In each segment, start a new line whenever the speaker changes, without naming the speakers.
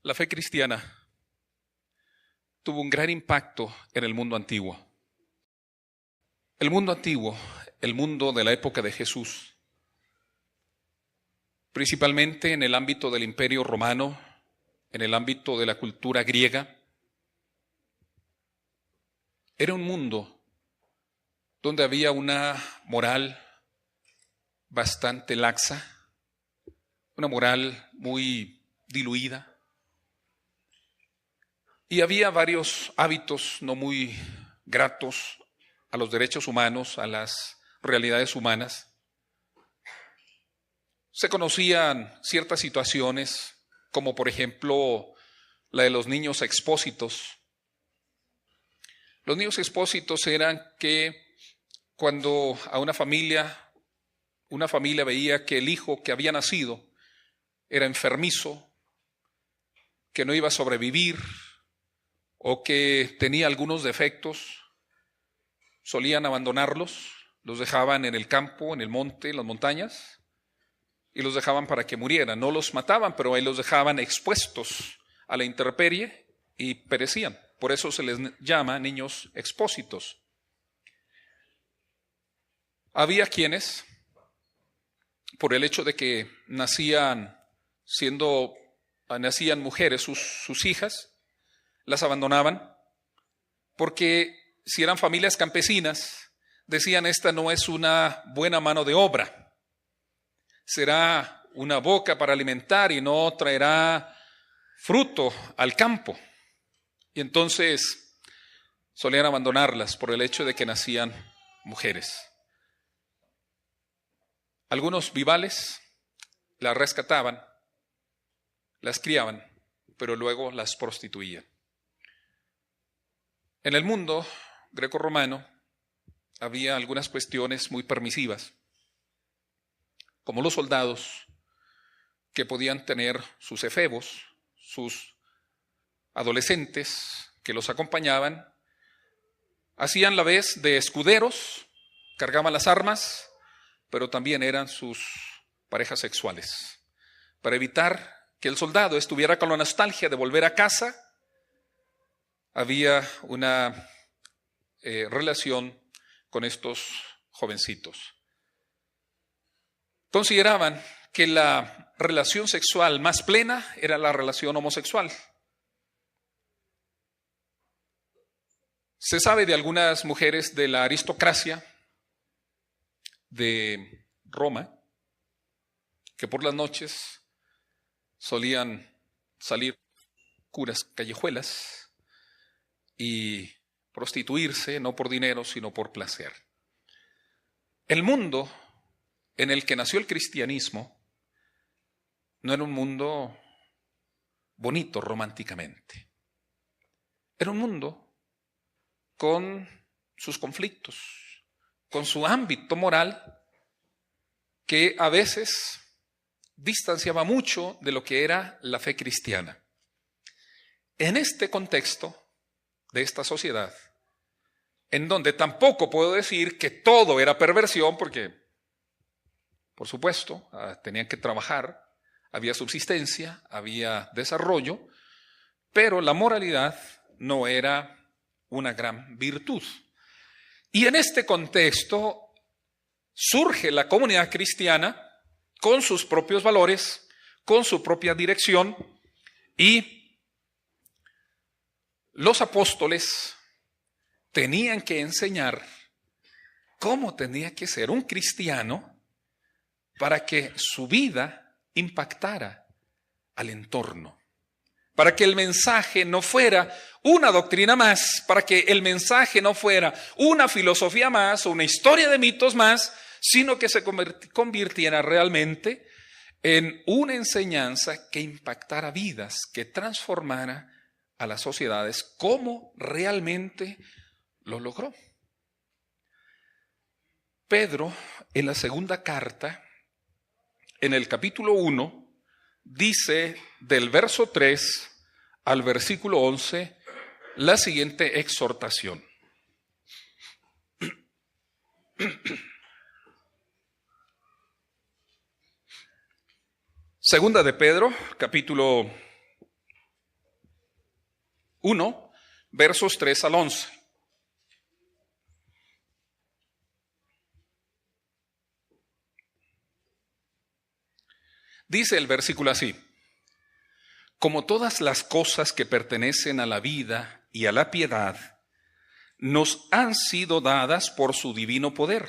La fe cristiana tuvo un gran impacto en el mundo antiguo. El mundo antiguo, el mundo de la época de Jesús, principalmente en el ámbito del Imperio Romano, en el ámbito de la cultura griega, era un mundo donde había una moral bastante laxa, una moral muy diluida, y había varios hábitos no muy gratos a los derechos humanos, a las realidades humanas. Se conocían ciertas situaciones, como por ejemplo la de los niños expósitos. Los niños expósitos eran que cuando a una familia veía que el hijo que había nacido era enfermizo, que no iba a sobrevivir o que tenía algunos defectos, solían abandonarlos, los dejaban en el campo, en el monte, en las montañas, y los dejaban para que murieran. No los mataban, pero ahí los dejaban expuestos a la intemperie y perecían. Por eso se les llama niños expósitos. Había quienes, por el hecho de que nacían mujeres, sus hijas, las abandonaban, porque si eran familias campesinas, decían: esta no es una buena mano de obra, será una boca para alimentar y no traerá fruto al campo. Y entonces solían abandonarlas por el hecho de que nacían mujeres. Algunos vivales las rescataban, las criaban, pero luego las prostituían. En el mundo grecorromano había algunas cuestiones muy permisivas, como los soldados que podían tener sus efebos, sus adolescentes que los acompañaban, hacían la vez de escuderos, cargaban las armas, pero también eran sus parejas sexuales, para evitar que el soldado estuviera con la nostalgia de volver a casa. Había una relación con estos jovencitos. Consideraban que la relación sexual más plena era la relación homosexual. Se sabe de algunas mujeres de la aristocracia de Roma que por las noches solían salir curas callejuelas y prostituirse, no por dinero, sino por placer. El mundo en el que nació el cristianismo no era un mundo bonito románticamente. Era un mundo con sus conflictos, con su ámbito moral, que a veces distanciaba mucho de lo que era la fe cristiana. En este contexto de esta sociedad, en donde tampoco puedo decir que todo era perversión, porque, por supuesto, tenían que trabajar, había subsistencia, había desarrollo, pero la moralidad no era una gran virtud. Y en este contexto surge la comunidad cristiana con sus propios valores, con su propia dirección, y los apóstoles tenían que enseñar cómo tenía que ser un cristiano para que su vida impactara al entorno, para que el mensaje no fuera una doctrina más, para que el mensaje no fuera una filosofía más o una historia de mitos más, sino que se convirtiera realmente en una enseñanza que impactara vidas, que transformara a las sociedades, como realmente lo logró. Pedro, en la segunda carta, en el capítulo 1, dice del verso 3 al versículo 11 la siguiente exhortación. Segunda de Pedro, capítulo 1, versos 3 al 11. Dice el versículo así: como todas las cosas que pertenecen a la vida y a la piedad, nos han sido dadas por su divino poder,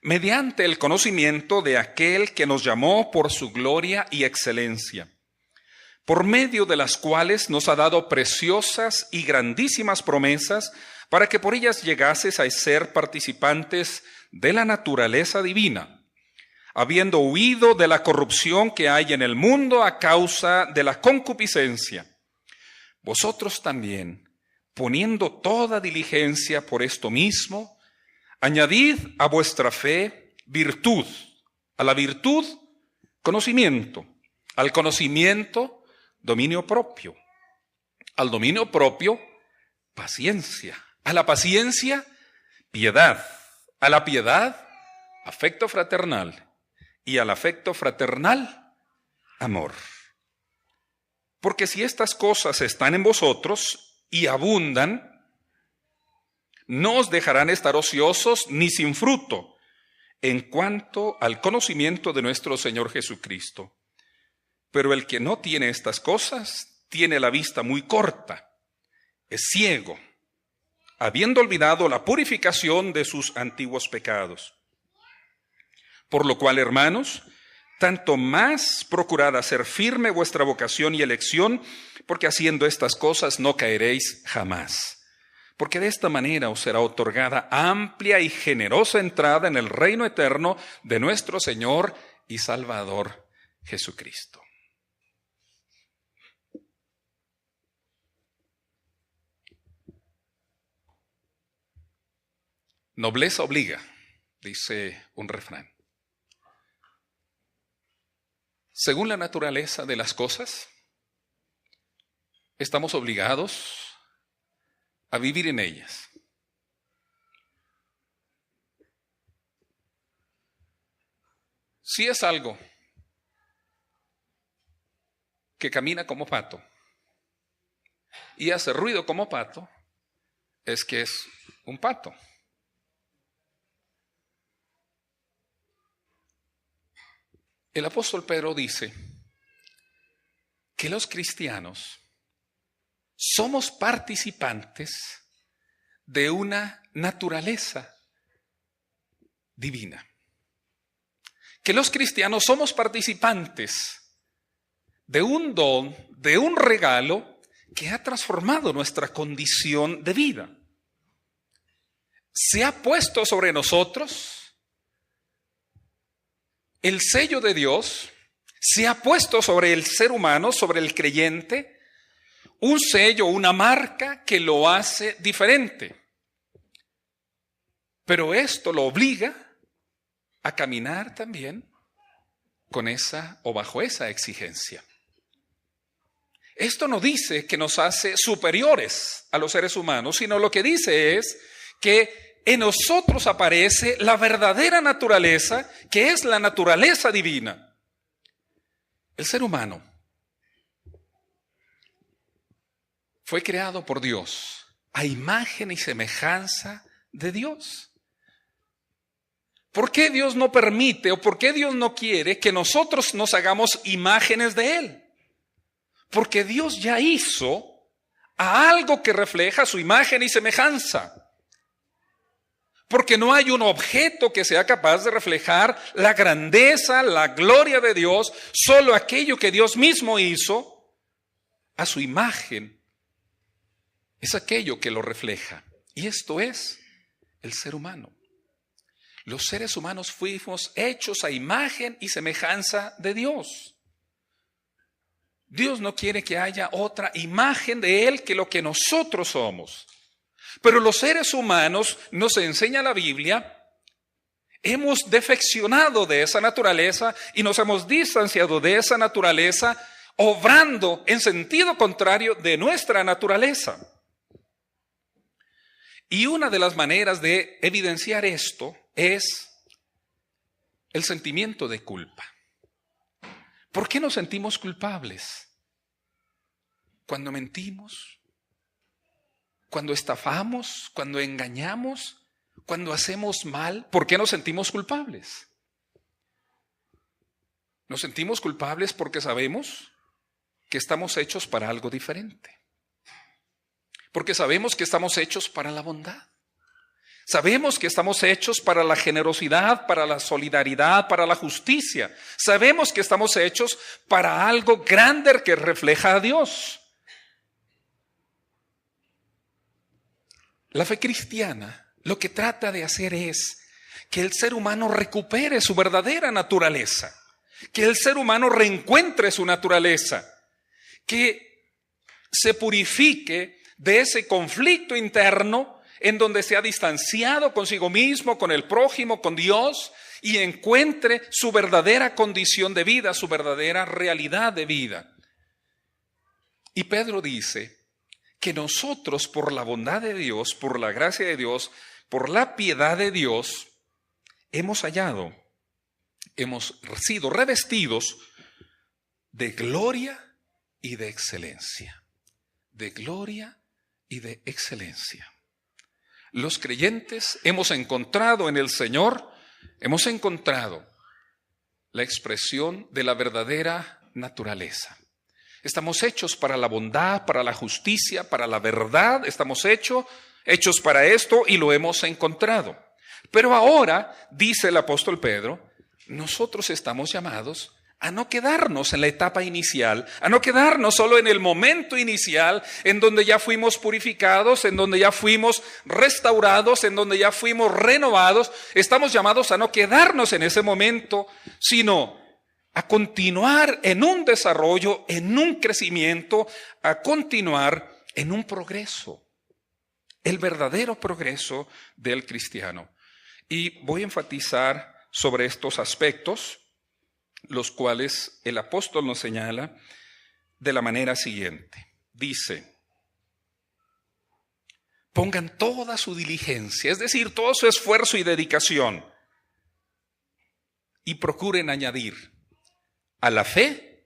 mediante el conocimiento de aquel que nos llamó por su gloria y excelencia, por medio de las cuales nos ha dado preciosas y grandísimas promesas, para que por ellas llegases a ser participantes de la naturaleza divina, habiendo huido de la corrupción que hay en el mundo a causa de la concupiscencia. Vosotros también, poniendo toda diligencia por esto mismo, añadid a vuestra fe virtud, a la virtud conocimiento, al conocimiento dominio propio, al dominio propio paciencia, a la paciencia piedad, a la piedad afecto fraternal, y al afecto fraternal, amor. Porque si estas cosas están en vosotros y abundan, no os dejarán estar ociosos ni sin fruto en cuanto al conocimiento de nuestro Señor Jesucristo. Pero el que no tiene estas cosas tiene la vista muy corta, es ciego, habiendo olvidado la purificación de sus antiguos pecados. Por lo cual, hermanos, tanto más procurad hacer firme vuestra vocación y elección, porque haciendo estas cosas no caeréis jamás. Porque de esta manera os será otorgada amplia y generosa entrada en el reino eterno de nuestro Señor y Salvador Jesucristo. Nobleza obliga, dice un refrán. Según la naturaleza de las cosas, estamos obligados a vivir en ellas. Si es algo que camina como pato y hace ruido como pato, es que es un pato. El apóstol Pedro dice que los cristianos somos participantes de una naturaleza divina. Que los cristianos somos participantes de un don, de un regalo que ha transformado nuestra condición de vida. Se ha puesto sobre nosotros el sello de Dios, se ha puesto sobre el ser humano, sobre el creyente, un sello, una marca que lo hace diferente. Pero esto lo obliga a caminar también con esa o bajo esa exigencia. Esto no dice que nos hace superiores a los seres humanos, sino lo que dice es que en nosotros aparece la verdadera naturaleza, que es la naturaleza divina. El ser humano fue creado por Dios a imagen y semejanza de Dios. ¿Por qué Dios no permite o por qué Dios no quiere que nosotros nos hagamos imágenes de Él? Porque Dios ya hizo a algo que refleja su imagen y semejanza. Porque no hay un objeto que sea capaz de reflejar la grandeza, la gloria de Dios, solo aquello que Dios mismo hizo a su imagen es aquello que lo refleja. Y esto es el ser humano. Los seres humanos fuimos hechos a imagen y semejanza de Dios. Dios no quiere que haya otra imagen de Él que lo que nosotros somos. Pero los seres humanos, nos enseña la Biblia, hemos defeccionado de esa naturaleza y nos hemos distanciado de esa naturaleza, obrando en sentido contrario de nuestra naturaleza. Y una de las maneras de evidenciar esto es el sentimiento de culpa. ¿Por qué nos sentimos culpables? Cuando mentimos, cuando estafamos, cuando engañamos, cuando hacemos mal, ¿por qué nos sentimos culpables? Nos sentimos culpables porque sabemos que estamos hechos para algo diferente. Porque sabemos que estamos hechos para la bondad. Sabemos que estamos hechos para la generosidad, para la solidaridad, para la justicia. Sabemos que estamos hechos para algo grande que refleja a Dios. La fe cristiana lo que trata de hacer es que el ser humano recupere su verdadera naturaleza, que el ser humano reencuentre su naturaleza, que se purifique de ese conflicto interno en donde se ha distanciado consigo mismo, con el prójimo, con Dios, y encuentre su verdadera condición de vida, su verdadera realidad de vida. Y Pedro dice que nosotros, por la bondad de Dios, por la gracia de Dios, por la piedad de Dios, hemos sido revestidos de gloria y de excelencia. De gloria y de excelencia. Los creyentes hemos encontrado en el Señor, hemos encontrado la expresión de la verdadera naturaleza. Estamos hechos para la bondad, para la justicia, para la verdad. Estamos hechos para esto y lo hemos encontrado. Pero ahora, dice el apóstol Pedro, nosotros estamos llamados a no quedarnos en la etapa inicial, a no quedarnos solo en el momento inicial, en donde ya fuimos purificados, en donde ya fuimos restaurados, en donde ya fuimos renovados. Estamos llamados a no quedarnos en ese momento, sino a continuar en un desarrollo, en un crecimiento, a continuar en un progreso, el verdadero progreso del cristiano. Y voy a enfatizar sobre estos aspectos, los cuales el apóstol nos señala de la manera siguiente. Dice, pongan toda su diligencia, es decir, todo su esfuerzo y dedicación, y procuren añadir a la fe,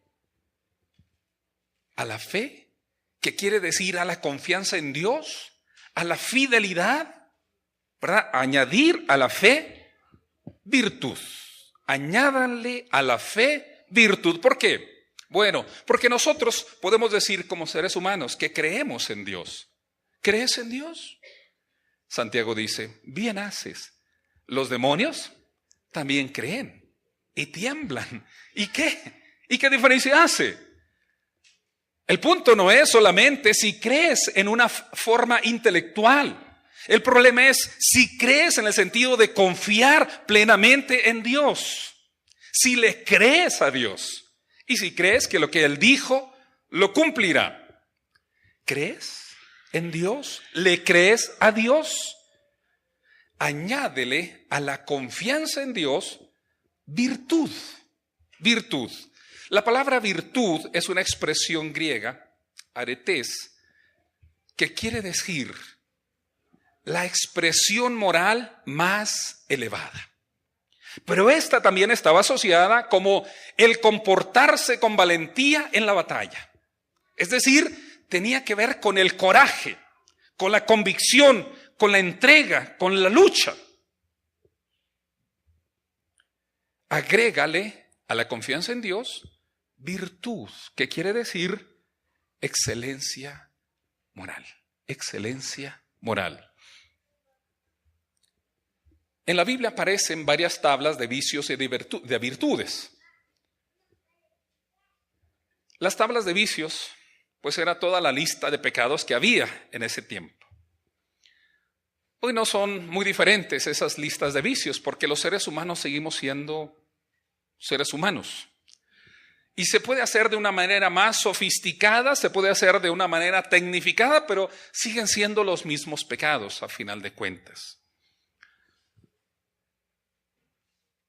que quiere decir a la confianza en Dios, a la fidelidad, ¿verdad? Añadir a la fe virtud. Añádanle a la fe virtud. ¿Por qué? Bueno, porque nosotros podemos decir como seres humanos que creemos en Dios. ¿Crees en Dios? Santiago dice, bien haces. Los demonios también creen y tiemblan. ¿Y qué? ¿Y qué diferencia hace? El punto no es solamente si crees en una forma intelectual. El problema es si crees en el sentido de confiar plenamente en Dios. Si le crees a Dios y si crees que lo que Él dijo lo cumplirá. ¿Crees en Dios? ¿Le crees a Dios? Añádele a la confianza en Dios virtud. Virtud. La palabra virtud es una expresión griega, aretes, que quiere decir la expresión moral más elevada. Pero esta también estaba asociada como el comportarse con valentía en la batalla. Es decir, tenía que ver con el coraje, con la convicción, con la entrega, con la lucha. Agrégale a la confianza en Dios virtud, que quiere decir excelencia moral. Excelencia moral. En la Biblia aparecen varias tablas de vicios y de virtudes. Las tablas de vicios, pues era toda la lista de pecados que había en ese tiempo. Hoy no son muy diferentes esas listas de vicios, porque los seres humanos seguimos siendo seres humanos. Y se puede hacer de una manera más sofisticada, se puede hacer de una manera tecnificada, pero siguen siendo los mismos pecados a final de cuentas.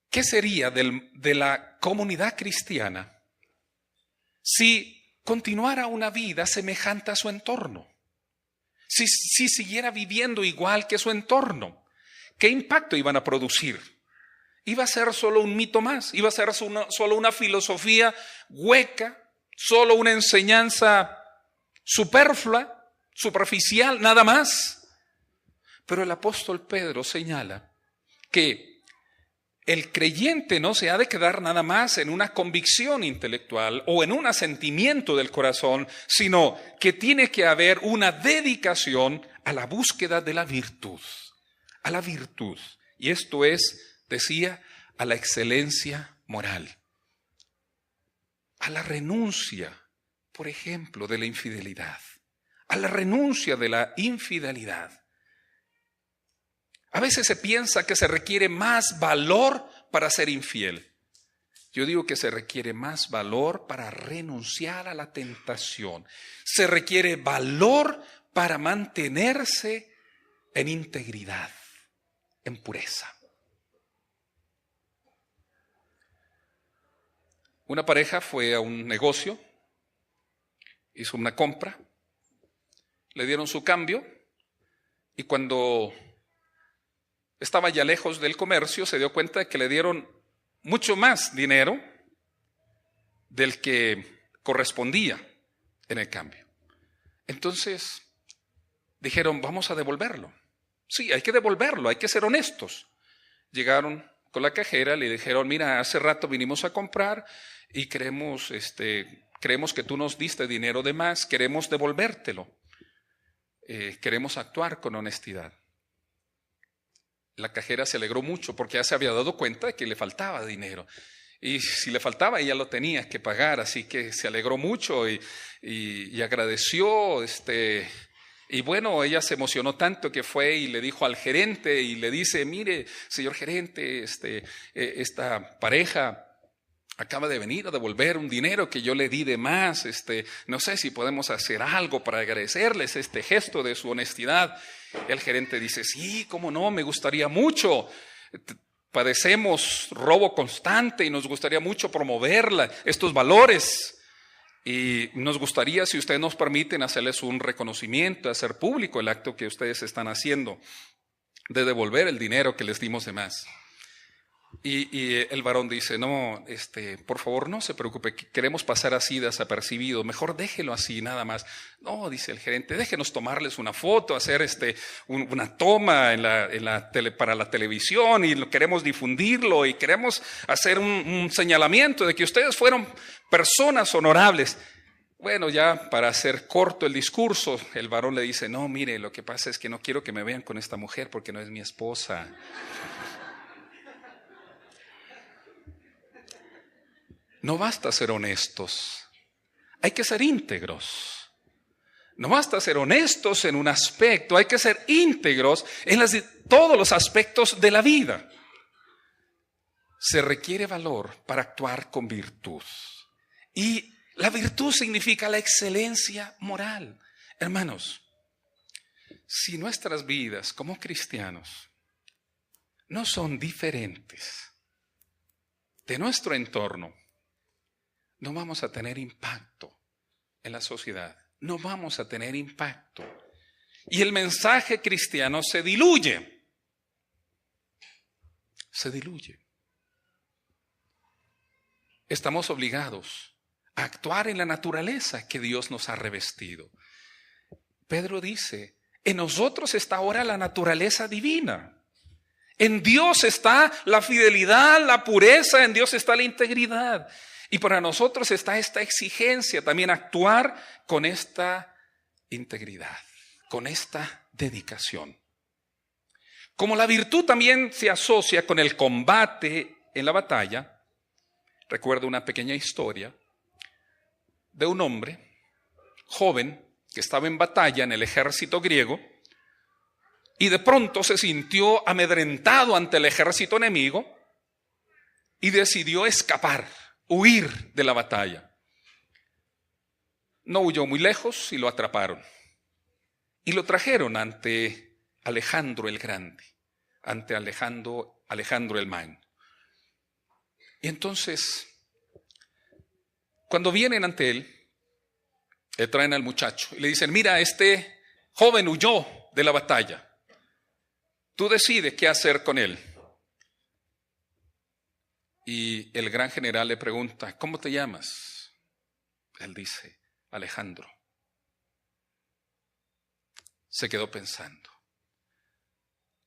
¿Qué sería de la comunidad cristiana si continuara una vida semejante a su entorno? Si siguiera viviendo igual que su entorno, ¿qué impacto iban a producir? Iba a ser solo un mito más, iba a ser solo una filosofía hueca, solo una enseñanza superflua, superficial, nada más. Pero el apóstol Pedro señala que el creyente no se ha de quedar nada más en una convicción intelectual o en un asentimiento del corazón, sino que tiene que haber una dedicación a la búsqueda de la virtud, a la virtud. Y esto es, decía, a la excelencia moral, a la renuncia, por ejemplo, de la infidelidad, a la renuncia de la infidelidad. A veces se piensa que se requiere más valor para ser infiel. Yo digo que se requiere más valor para renunciar a la tentación. Se requiere valor para mantenerse en integridad, en pureza. Una pareja fue a un negocio, hizo una compra, le dieron su cambio y cuando estaba ya lejos del comercio se dio cuenta de que le dieron mucho más dinero del que correspondía en el cambio. Entonces dijeron, vamos a devolverlo. Sí, hay que devolverlo, hay que ser honestos. Llegaron con la cajera, le dijeron, mira, hace rato vinimos a comprar y creemos que tú nos diste dinero de más, queremos devolvértelo. Queremos actuar con honestidad. La cajera se alegró mucho porque ya se había dado cuenta de que le faltaba dinero. Y si le faltaba, ella lo tenía que pagar, así que se alegró mucho y agradeció. Y bueno, ella se emocionó tanto que fue y le dijo al gerente y le dice, mire, señor gerente, esta pareja acaba de venir a devolver un dinero que yo le di de más. No sé si podemos hacer algo para agradecerles este gesto de su honestidad. El gerente dice, sí, cómo no, me gustaría mucho. Padecemos robo constante y nos gustaría mucho promover estos valores. Y nos gustaría, si ustedes nos permiten, hacerles un reconocimiento, hacer público el acto que ustedes están haciendo de devolver el dinero que les dimos de más. Y el varón dice, no, por favor no se preocupe, queremos pasar así desapercibido, mejor déjelo así nada más. No, dice el gerente, déjenos tomarles una foto, hacer una toma para la televisión y queremos difundirlo y queremos hacer un señalamiento de que ustedes fueron personas honorables. Bueno, ya para hacer corto el discurso, el varón le dice, no, mire, lo que pasa es que no quiero que me vean con esta mujer porque no es mi esposa. No basta ser honestos, hay que ser íntegros. No basta ser honestos en un aspecto, hay que ser íntegros en todos los aspectos de la vida. Se requiere valor para actuar con virtud. Y la virtud significa la excelencia moral. Hermanos, si nuestras vidas como cristianos no son diferentes de nuestro entorno, no vamos a tener impacto en la sociedad, no vamos a tener impacto. Y el mensaje cristiano se diluye. Se diluye. Estamos obligados a actuar en la naturaleza que Dios nos ha revestido. Pedro dice, en nosotros está ahora la naturaleza divina. En Dios está la fidelidad, la pureza, en Dios está la integridad. Y para nosotros está esta exigencia también actuar con esta integridad, con esta dedicación. Como la virtud también se asocia con el combate en la batalla, recuerdo una pequeña historia de un hombre joven que estaba en batalla en el ejército griego y de pronto se sintió amedrentado ante el ejército enemigo y decidió escapar, huir de la batalla. No huyó muy lejos y lo atraparon. Y lo trajeron ante Alejandro el Grande, ante Alejandro el Magno. Y entonces, cuando vienen ante él, le traen al muchacho y le dicen, mira, este joven huyó de la batalla. Tú decides qué hacer con él. Y el gran general le pregunta, ¿cómo te llamas? Él dice, Alejandro. se quedó pensando.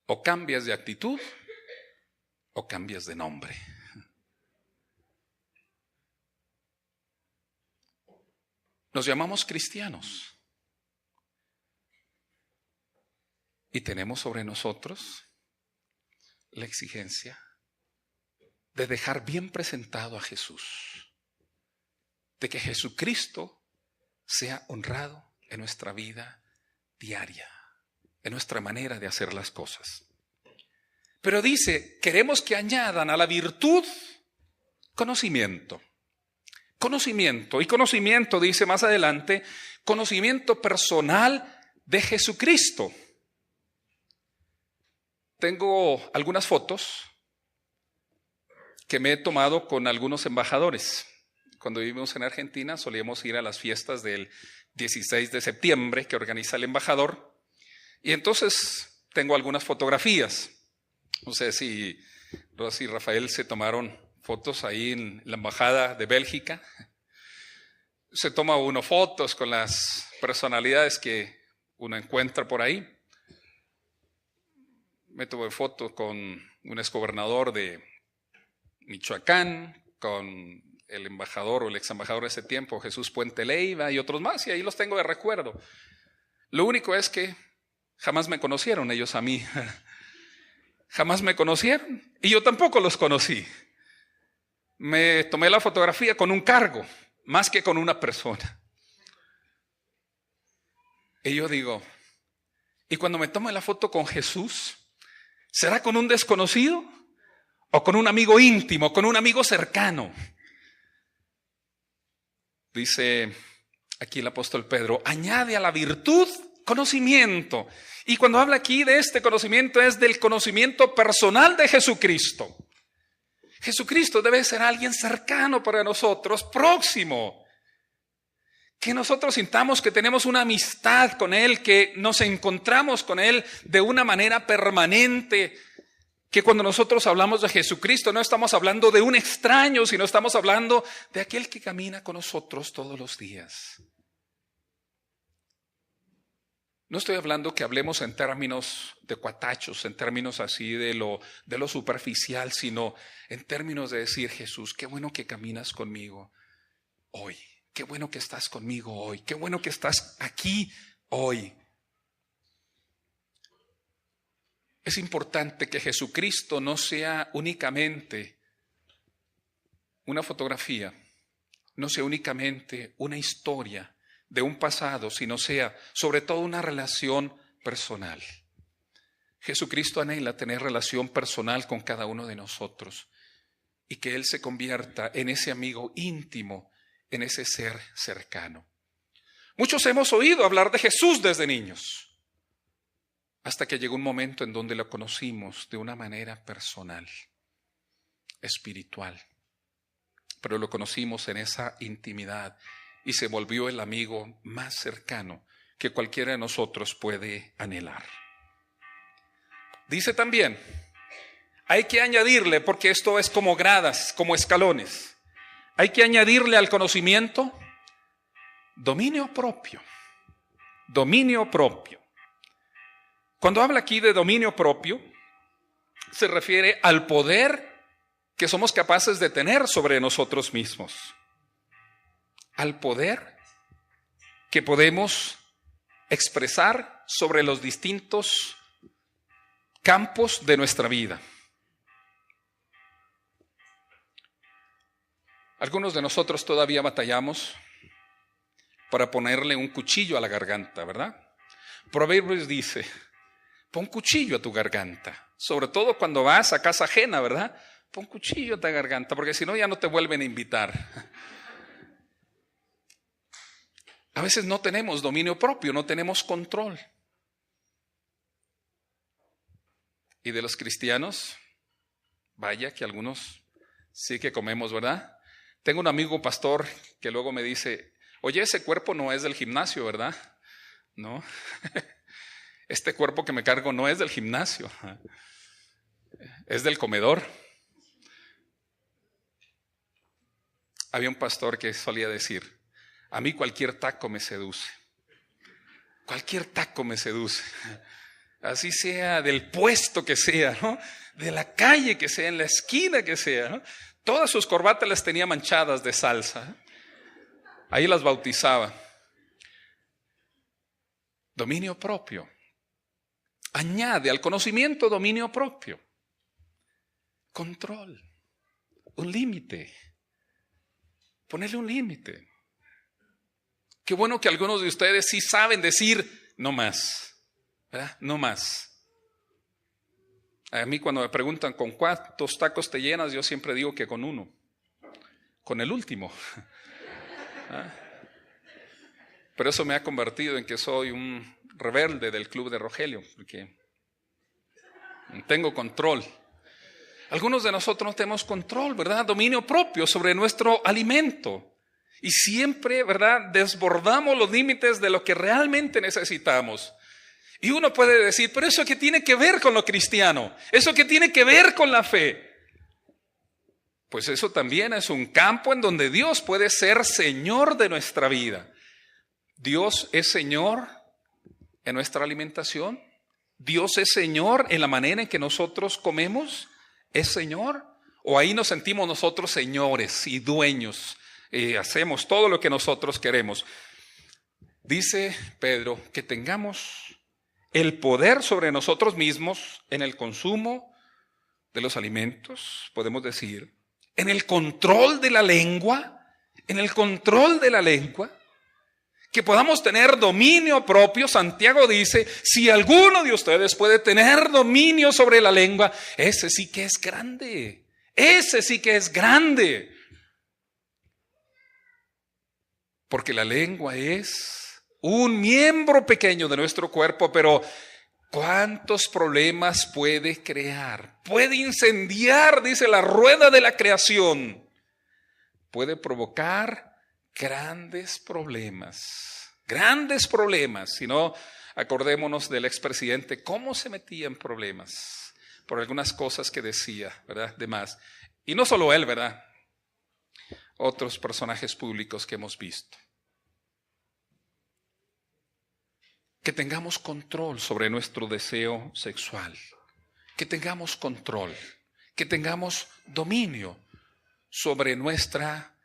O cambias de actitud o cambias de nombre. Nos llamamos cristianos y tenemos sobre nosotros la exigencia de dejar bien presentado a Jesús, de que Jesucristo sea honrado en nuestra vida diaria, en nuestra manera de hacer las cosas. Pero dice, queremos que añadan a la virtud conocimiento. Conocimiento, y conocimiento, dice más adelante, conocimiento personal de Jesucristo. Tengo algunas fotos que me he tomado con algunos embajadores. Cuando vivimos en Argentina solíamos ir a las fiestas del 16 de septiembre que organiza el embajador. Y entonces tengo algunas fotografías. No sé si Rosy y Rafael se tomaron fotos ahí en la embajada de Bélgica. Se toma uno fotos con las personalidades que uno encuentra por ahí. Me tomé foto con un exgobernador de Michoacán, con el embajador o el ex embajador de ese tiempo, Jesús Puente Leiva, y otros más, y ahí los tengo de recuerdo. Lo único es que jamás me conocieron ellos a mí. Jamás me conocieron y yo tampoco los conocí. Me tomé la fotografía con un cargo, más que con una persona. Y yo digo, ¿y cuando me tome la foto con Jesús, será con un desconocido o con un amigo íntimo, con un amigo cercano? Dice aquí el apóstol Pedro, añade a la virtud conocimiento. Y cuando habla aquí de este conocimiento es del conocimiento personal de Jesucristo. Jesucristo debe ser alguien cercano para nosotros, próximo. Que nosotros sintamos que tenemos una amistad con Él, que nos encontramos con Él de una manera permanente. Que cuando nosotros hablamos de Jesucristo no estamos hablando de un extraño, sino estamos hablando de aquel que camina con nosotros todos los días. No estoy hablando que hablemos en términos de cuatachos, en términos así de lo superficial, sino en términos de decir, Jesús, qué bueno que caminas conmigo hoy, qué bueno que estás conmigo hoy, qué bueno que estás aquí hoy. Es importante que Jesucristo no sea únicamente una fotografía, no sea únicamente una historia de un pasado, sino sea sobre todo una relación personal. Jesucristo anhela tener relación personal con cada uno de nosotros y que Él se convierta en ese amigo íntimo, en ese ser cercano. Muchos hemos oído hablar de Jesús desde niños, hasta que llegó un momento en donde lo conocimos de una manera personal, espiritual, pero lo conocimos en esa intimidad y se volvió el amigo más cercano que cualquiera de nosotros puede anhelar. Dice también, hay que añadirle, porque esto es como gradas, como escalones, hay que añadirle al conocimiento dominio propio. Dominio propio. Cuando habla aquí de dominio propio, se refiere al poder que somos capaces de tener sobre nosotros mismos. Al poder que podemos expresar sobre los distintos campos de nuestra vida. Algunos de nosotros todavía batallamos para ponerle un cuchillo a la garganta, ¿verdad? Proverbios dice, pon cuchillo a tu garganta, sobre todo cuando vas a casa ajena, ¿verdad? Pon cuchillo a tu garganta, porque si no ya no te vuelven a invitar. A veces no tenemos dominio propio, no tenemos control. Y de los cristianos, vaya que algunos sí que comemos, ¿verdad? Tengo un amigo pastor que luego me dice, oye, ese cuerpo no es del gimnasio, ¿verdad? No, este cuerpo que me cargo no es del gimnasio, es del comedor. Había un pastor que solía decir, a mí cualquier taco me seduce. Cualquier taco me seduce. Así sea del puesto que sea, ¿no? De la calle que sea, en la esquina que sea, ¿no? Todas sus corbatas las tenía manchadas de salsa. Ahí las bautizaba. Dominio propio. Añade al conocimiento dominio propio. Control. Un límite. Ponerle un límite. Qué bueno que algunos de ustedes sí saben decir no más. ¿Verdad? No más. A mí cuando me preguntan con cuántos tacos te llenas, yo siempre digo que con uno. Con el último. ¿Ah? Pero eso me ha convertido en que soy un rebelde del club de Rogelio, porque tengo control. Algunos de nosotros no tenemos control, ¿verdad? Dominio propio sobre nuestro alimento. Y siempre, ¿verdad? Desbordamos los límites de lo que realmente necesitamos. Y uno puede decir, pero ¿eso qué tiene que ver con lo cristiano? ¿Eso qué tiene que ver con la fe? Pues eso también es un campo en donde Dios puede ser Señor de nuestra vida. Dios es Señor en nuestra alimentación. Dios es Señor en la manera en que nosotros comemos. ¿Es Señor? ¿O ahí nos sentimos nosotros señores y dueños? Hacemos todo lo que nosotros queremos. Dice Pedro que tengamos el poder sobre nosotros mismos en el consumo de los alimentos, podemos decir, en el control de la lengua, que podamos tener dominio propio. Santiago dice, si alguno de ustedes puede tener dominio sobre la lengua, ese sí que es grande, porque la lengua es un miembro pequeño de nuestro cuerpo, pero ¿cuántos problemas puede crear? Puede incendiar, dice la rueda de la creación. Puede provocar grandes problemas. Si no, acordémonos del expresidente, cómo se metía en problemas por algunas cosas que decía, ¿verdad? De más. Y no solo él, ¿verdad? Otros personajes públicos que hemos visto. Que tengamos control sobre nuestro deseo sexual, que tengamos control, que tengamos dominio sobre nuestra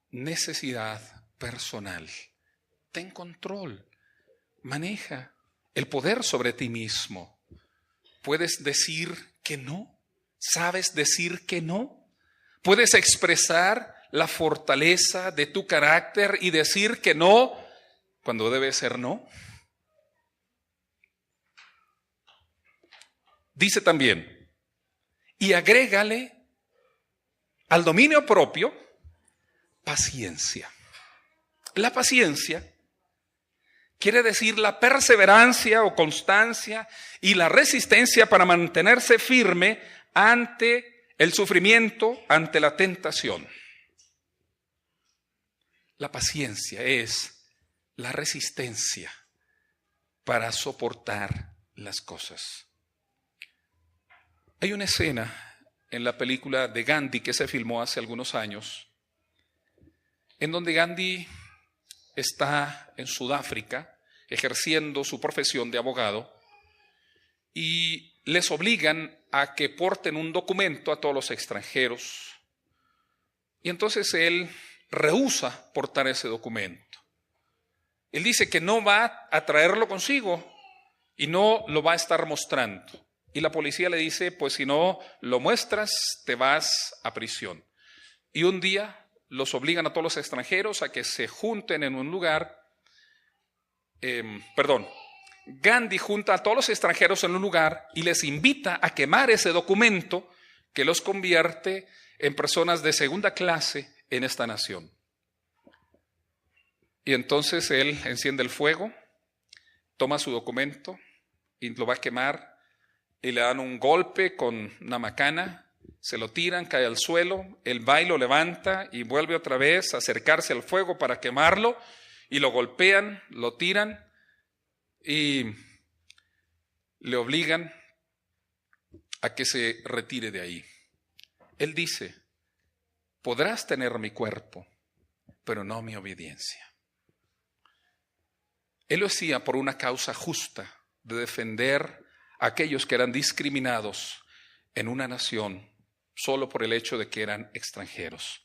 necesidad personal. Ten control, maneja el poder sobre ti mismo. ¿Puedes decir que no? ¿Sabes decir que no? ¿Puedes expresar la fortaleza de tu carácter y decir que no cuando debe ser no? Dice también, y agrégale al dominio propio paciencia. La paciencia quiere decir la perseverancia o constancia y la resistencia para mantenerse firme ante el sufrimiento, ante la tentación. La paciencia es la resistencia para soportar las cosas. Hay una escena en la película de Gandhi que se filmó hace algunos años, en donde Gandhi está en Sudáfrica ejerciendo su profesión de abogado y les obligan a que porten un documento a todos los extranjeros. Y entonces él rehúsa portar ese documento. Él dice que no va a traerlo consigo y no lo va a estar mostrando. Y la policía le dice, pues si no lo muestras, te vas a prisión. Y un día los obligan a todos los extranjeros a que se junten en un lugar. Gandhi junta a todos los extranjeros en un lugar y les invita a quemar ese documento que los convierte en personas de segunda clase en esta nación. Y entonces él enciende el fuego, toma su documento y lo va a quemar. Y le dan un golpe con una macana, se lo tiran, cae al suelo, el va y lo levanta y vuelve otra vez a acercarse al fuego para quemarlo y lo golpean, lo tiran y le obligan a que se retire de ahí. Él dice, podrás tener mi cuerpo, pero no mi obediencia. Él lo hacía por una causa justa, de defender a aquellos que eran discriminados en una nación solo por el hecho de que eran extranjeros.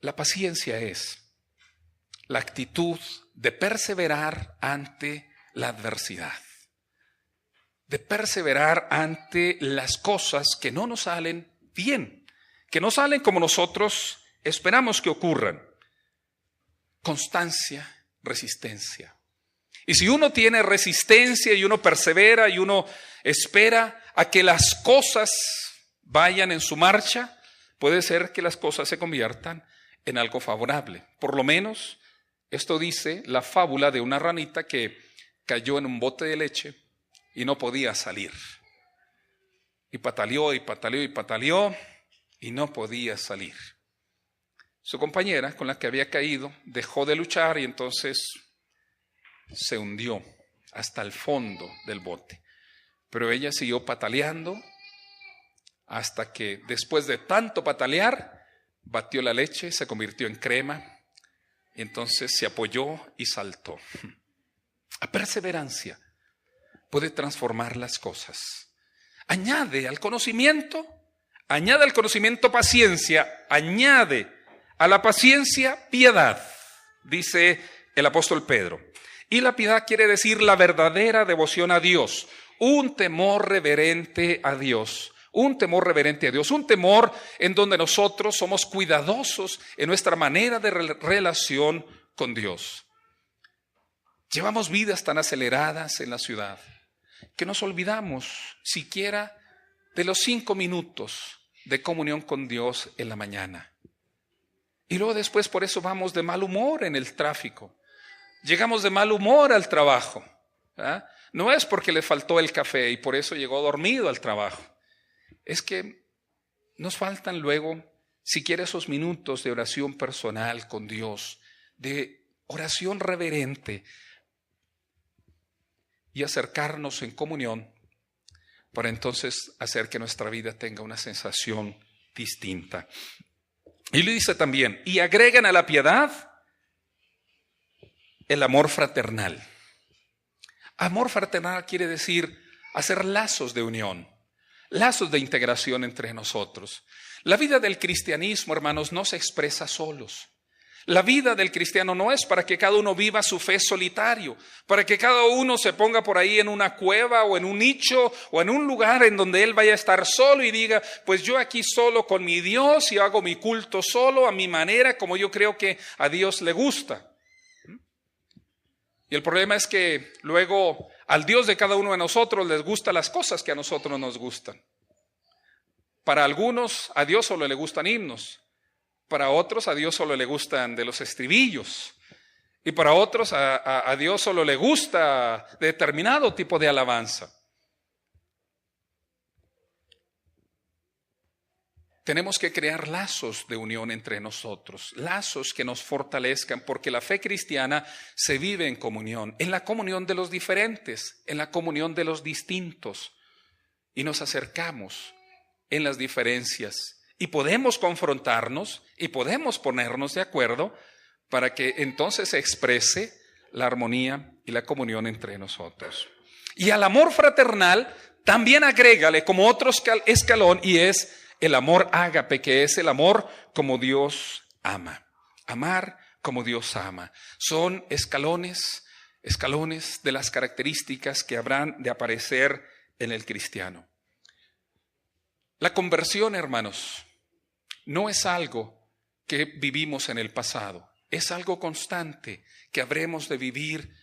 La paciencia es la actitud de perseverar ante la adversidad, de perseverar ante las cosas que no nos salen bien, que no salen como nosotros esperamos que ocurran. Constancia, resistencia. Y si uno tiene resistencia y uno persevera y uno espera a que las cosas vayan en su marcha, puede ser que las cosas se conviertan en algo favorable. Por lo menos esto dice la fábula de una ranita que cayó en un bote de leche y no podía salir. Y pataleó y pataleó y pataleó y no podía salir. Su compañera con la que había caído dejó de luchar y entonces se hundió hasta el fondo del bote. Pero ella siguió pataleando hasta que después de tanto patalear, batió la leche, se convirtió en crema y entonces se apoyó y saltó. La perseverancia puede transformar las cosas. Añade al conocimiento paciencia, añade a la paciencia piedad, dice el apóstol Pedro. Y la piedad quiere decir la verdadera devoción a Dios, un temor reverente a Dios. Un temor reverente a Dios, un temor en donde nosotros somos cuidadosos en nuestra manera de relación con Dios. Llevamos vidas tan aceleradas en la ciudad que nos olvidamos siquiera de los 5 minutos de comunión con Dios en la mañana. Y luego después por eso vamos de mal humor en el tráfico. Llegamos de mal humor al trabajo. ¿Verdad? No es porque le faltó el café y por eso llegó dormido al trabajo. Es que nos faltan luego, siquiera esos minutos de oración personal con Dios, de oración reverente y acercarnos en comunión para entonces hacer que nuestra vida tenga una sensación distinta. Y le dice también, y agregan a la piedad el amor fraternal. Amor fraternal quiere decir hacer lazos de unión, lazos de integración entre nosotros. La vida del cristianismo, hermanos, no se expresa solos. La vida del cristiano no es para que cada uno viva su fe solitario, para que cada uno se ponga por ahí en una cueva o en un nicho o en un lugar en donde él vaya a estar solo y diga, pues yo aquí solo con mi Dios y hago mi culto solo a mi manera, como yo creo que a Dios le gusta. Y el problema es que luego al Dios de cada uno de nosotros les gustan las cosas que a nosotros nos gustan. Para algunos a Dios solo le gustan himnos. Para otros a Dios solo le gustan de los estribillos. Y para otros a Dios solo le gusta determinado tipo de alabanza. Tenemos que crear lazos de unión entre nosotros, lazos que nos fortalezcan, porque la fe cristiana se vive en comunión, en la comunión de los diferentes, en la comunión de los distintos. Y nos acercamos en las diferencias. Y podemos confrontarnos y podemos ponernos de acuerdo para que entonces se exprese la armonía y la comunión entre nosotros. Y al amor fraternal también agrégale como otro escalón y es el amor ágape, que es el amor como Dios ama. Amar como Dios ama. Son escalones de las características que habrán de aparecer en el cristiano. La conversión, hermanos, no es algo que vivimos en el pasado, es algo constante que habremos de vivir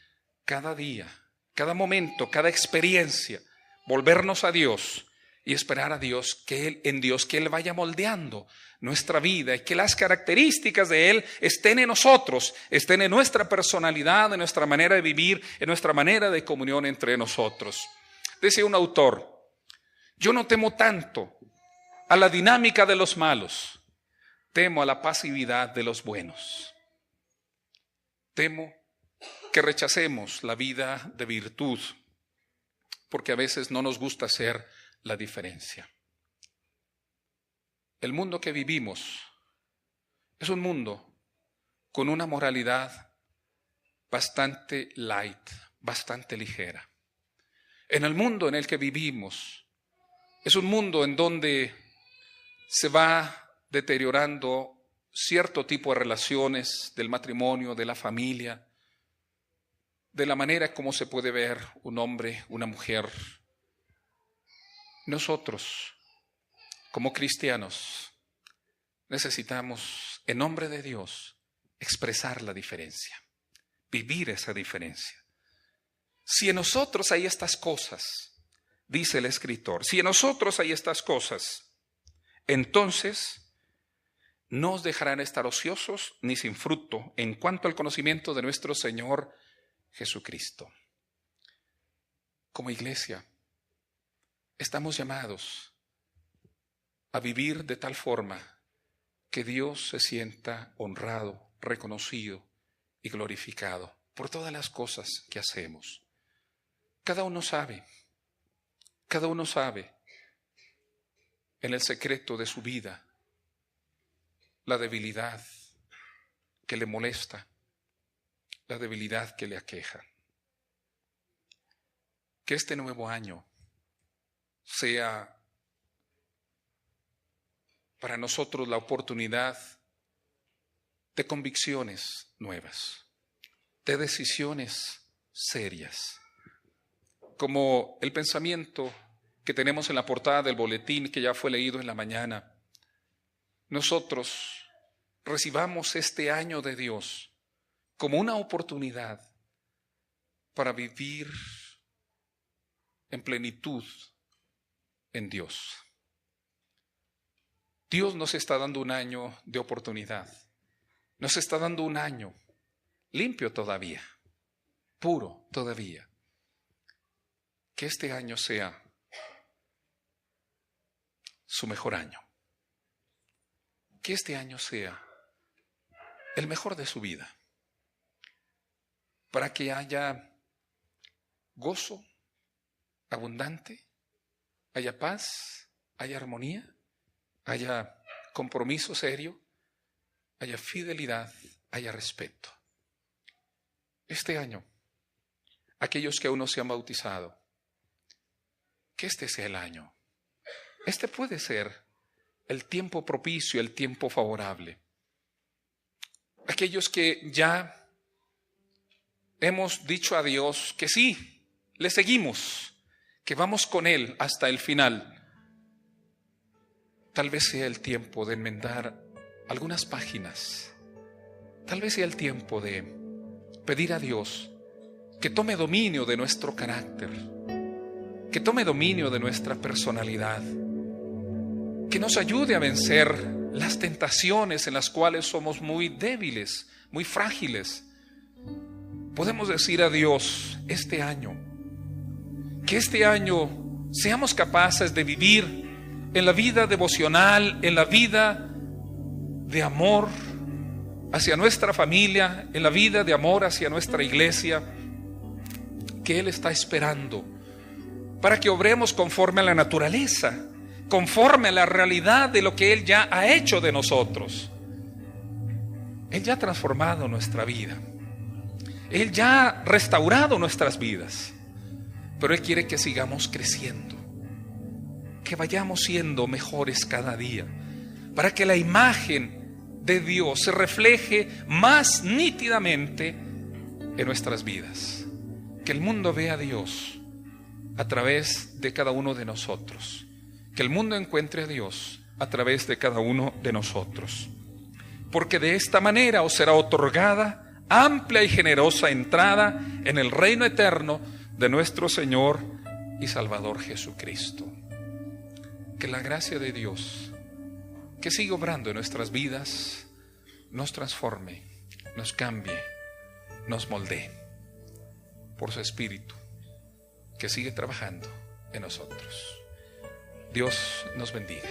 cada día, cada momento, cada experiencia, volvernos a Dios y esperar a Dios que Él vaya moldeando nuestra vida y que las características de Él estén en nosotros, estén en nuestra personalidad, en nuestra manera de vivir, en nuestra manera de comunión entre nosotros. Dice un autor, yo no temo tanto a la dinámica de los malos, temo a la pasividad de los buenos. Temo que rechacemos la vida de virtud, porque a veces no nos gusta hacer la diferencia. El mundo que vivimos es un mundo con una moralidad bastante light, bastante ligera. En el mundo en el que vivimos, es un mundo en donde se va deteriorando cierto tipo de relaciones del matrimonio, de la familia, de la manera como se puede ver un hombre, una mujer. Nosotros, como cristianos, necesitamos, en nombre de Dios, expresar la diferencia, vivir esa diferencia. Si en nosotros hay estas cosas, dice el escritor, si en nosotros hay estas cosas, entonces no os dejarán estar ociosos ni sin fruto en cuanto al conocimiento de nuestro Señor Jesucristo. Como iglesia, estamos llamados a vivir de tal forma que Dios se sienta honrado, reconocido y glorificado por todas las cosas que hacemos. Cada uno sabe en el secreto de su vida la debilidad que le molesta, la debilidad que le aqueja. Que este nuevo año sea para nosotros la oportunidad de convicciones nuevas, de decisiones serias, como el pensamiento que tenemos en la portada del boletín que ya fue leído en la mañana. Nosotros recibamos este año de Dios como una oportunidad para vivir en plenitud en Dios. Dios nos está dando un año de oportunidad. Nos está dando un año limpio todavía, puro todavía. Que este año sea su mejor año. Que este año sea el mejor de su vida. Para que haya gozo abundante, haya paz, haya armonía, haya compromiso serio, haya fidelidad, haya respeto. Este año, aquellos que aún no se han bautizado, que este sea el año. Este puede ser el tiempo propicio, el tiempo favorable. Aquellos que ya hemos dicho a Dios que sí, le seguimos, que vamos con Él hasta el final. Tal vez sea el tiempo de enmendar algunas páginas. Tal vez sea el tiempo de pedir a Dios que tome dominio de nuestro carácter, que tome dominio de nuestra personalidad, que nos ayude a vencer las tentaciones en las cuales somos muy débiles, muy frágiles. Podemos decir a Dios este año, que este año seamos capaces de vivir en la vida devocional, en la vida de amor hacia nuestra familia, en la vida de amor hacia nuestra iglesia, que Él está esperando para que obremos conforme a la naturaleza, conforme a la realidad de lo que Él ya ha hecho de nosotros. Él ya ha transformado nuestra vida. Él ya ha restaurado nuestras vidas. Pero Él quiere que sigamos creciendo, que vayamos siendo mejores cada día, para que la imagen de Dios se refleje más nítidamente en nuestras vidas. Que el mundo vea a Dios a través de cada uno de nosotros. Que el mundo encuentre a Dios a través de cada uno de nosotros. Porque de esta manera os será otorgada amplia y generosa entrada en el reino eterno de nuestro Señor y Salvador Jesucristo. Que la gracia de Dios, que sigue obrando en nuestras vidas, nos transforme, nos cambie, nos moldee por su Espíritu, que sigue trabajando en nosotros. Dios nos bendiga.